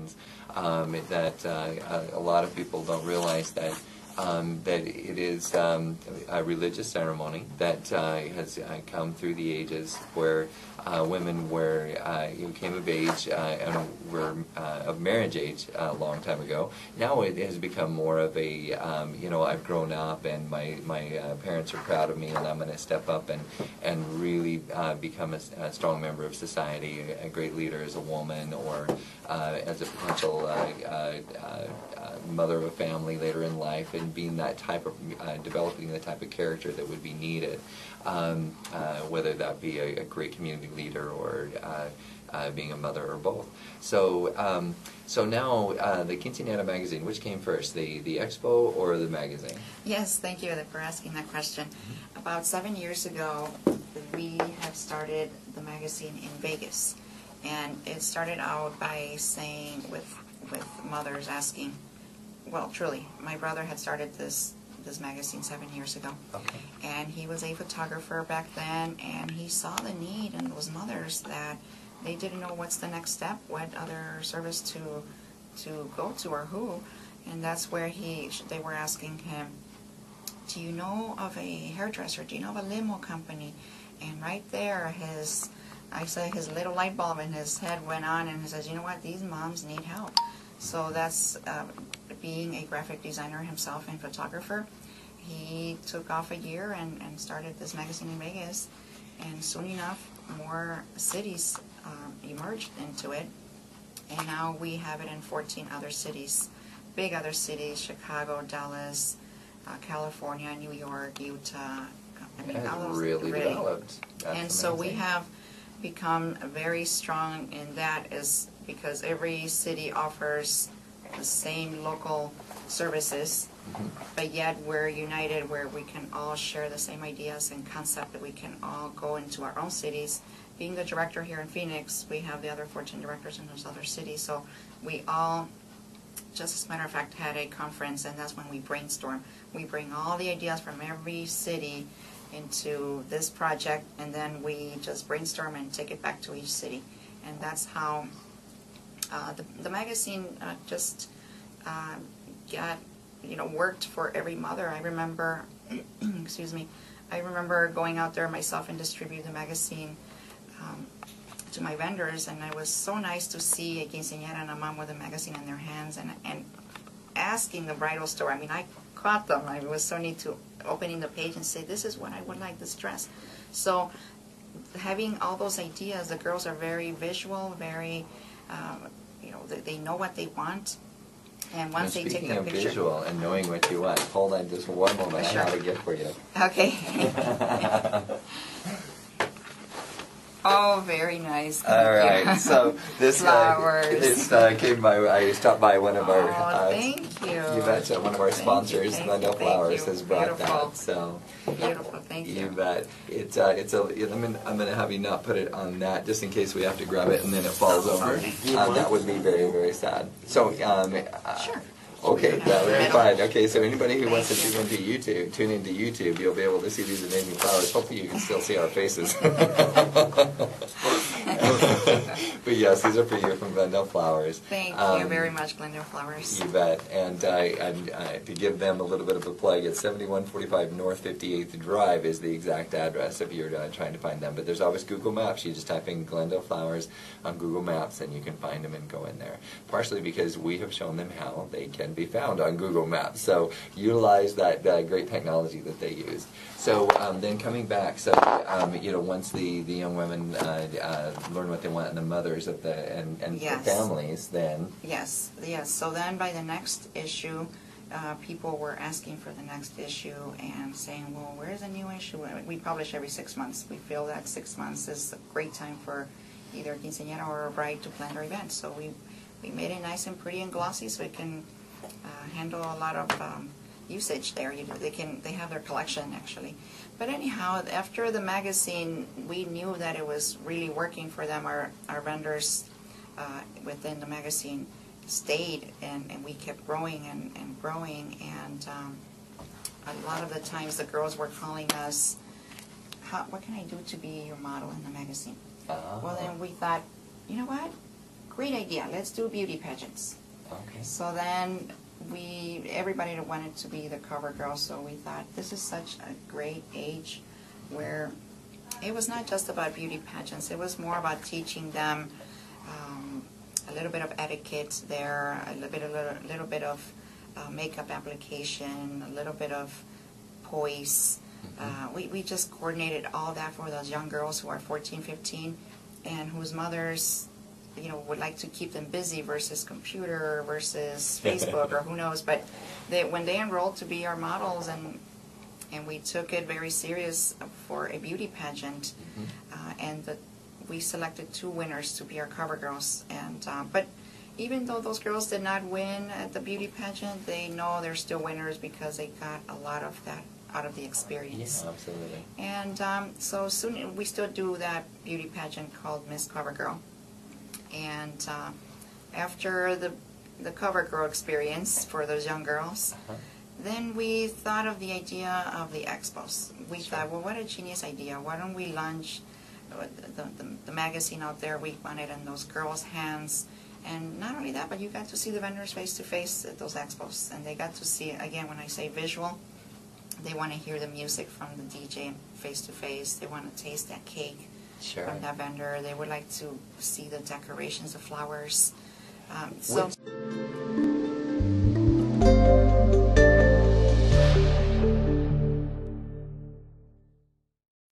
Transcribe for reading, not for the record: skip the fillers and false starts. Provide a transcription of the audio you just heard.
traditions, that a lot of people don't realize that that it is a religious ceremony that has come through the ages, where women came of age and were of marriage age a long time ago. Now it has become more of a, I've grown up and my parents are proud of me, and I'm going to step up and really become a strong member of society, a great leader as a woman, or as a potential mother of a family later in life, and being that type of, developing the type of character that would be needed, whether that be a great community leader or being a mother, or both. So so now the Quinceanera magazine, which came first, the Expo or the magazine? Yes, thank you for asking that question. About 7 years ago, we have started the magazine in Vegas, and it started out by saying, with mothers asking, well, truly, my brother had started this magazine 7 years ago. Okay. And he was a photographer back then, and he saw the need in those mothers that they didn't know what's the next step, what other service to go to, or who. And that's where they were asking him, do you know of a hairdresser? Do you know of a limo company? And right there, I said his little light bulb in his head went on, and he says, you know what, these moms need help. So that's being a graphic designer himself and photographer. He took off a year and started this magazine in Vegas, and soon enough more cities emerged into it, and now we have it in 14 other cities, big other cities: Chicago, Dallas, California, New York, Utah. I mean, all those really developed. That's and amazing. So we have become very strong in that, is because every city offers the same local services, but yet we're united, where we can all share the same ideas and concept, that we can all go into our own cities. Being the director here in Phoenix, we have the other 14 directors in those other cities, so we all, just as a matter of fact, had a conference, and that's when we brainstorm. We bring all the ideas from every city into this project, and then we just brainstorm and take it back to each city. And that's how the magazine just got, worked for every mother. I remember, excuse me, I remember going out there myself and distribute the magazine to my vendors, and it was so nice to see a quinceañera and a mom with a magazine in their hands, and asking the bridal store. I mean, I caught them. It was so neat to opening the page and say, this is what I would like, this dress. So having all those ideas, the girls are very visual, very, they know what they want. And once they take the picture. Speaking of visual and knowing what you want, hold on just for one moment. Sure. I have a gift for you. Okay. Oh, very nice. Thank All right. you. So this came by. I stopped by one of our. Thank you. You betcha. One of our sponsors, Glendale Flowers, has brought that. So beautiful. Thank you. You bet. I'm going to have you not put it on that, just in case we have to grab it and then it falls over. That would be very, very sad. So sure. Okay, that would be fine. Okay, so anybody who wants to tune into YouTube, you'll be able to see these amazing flowers. Hopefully you can still see our faces. But yes, these are for you from Glendale Flowers. Thank you very much, Glendale Flowers. You bet. And to give them a little bit of a plug, it's 7145 North 58th Drive is the exact address if you're trying to find them. But there's always Google Maps. You just type in Glendale Flowers on Google Maps and you can find them and go in there. Partially because we have shown them how they can be found on Google Maps. So utilize that great technology that they used. So then coming back, so once the young women learn what they want, and the mothers of the families, then yes. So then by the next issue, people were asking for the next issue and saying, well, where's a new issue? We publish every 6 months. We feel that 6 months is a great time for either a quinceañera or a bride to plan their event. So we made it nice and pretty and glossy, so it can handle a lot of usage there. They have their collection actually. But anyhow, after the magazine, we knew that it was really working for them. Our vendors within the magazine stayed, and we kept growing and growing. And a lot of the times the girls were calling us, what can I do to be your model in the magazine? Well, then we thought, you know what? great idea, let's do beauty pageants. Okay. So then everybody wanted to be the cover girl, so we thought this is such a great age where it was not just about beauty pageants, it was more about teaching them a little bit of etiquette there, a little bit of makeup application, a little bit of poise. We just coordinated all that for those young girls who are 14, 15, and whose mothers would like to keep them busy versus computer versus Facebook or who knows. But when they enrolled to be our models, and we took it very serious for a beauty pageant, and we selected 2 winners to be our cover girls. And but even though those girls did not win at the beauty pageant, they know they're still winners because they got a lot of that out of the experience. Yeah, absolutely. And so soon we still do that beauty pageant called Miss Cover Girl. And after the cover girl experience for those young girls, then we thought of the idea of the expos. We thought, well, what a genius idea. Why don't we launch the magazine out there? We want it in those girls' hands. And not only that, but you got to see the vendors face to face at those expos. And they got to see, again, when I say visual, they want to hear the music from the DJ face to face. They want to taste that cake from that vendor. They would like to see the decorations of flowers.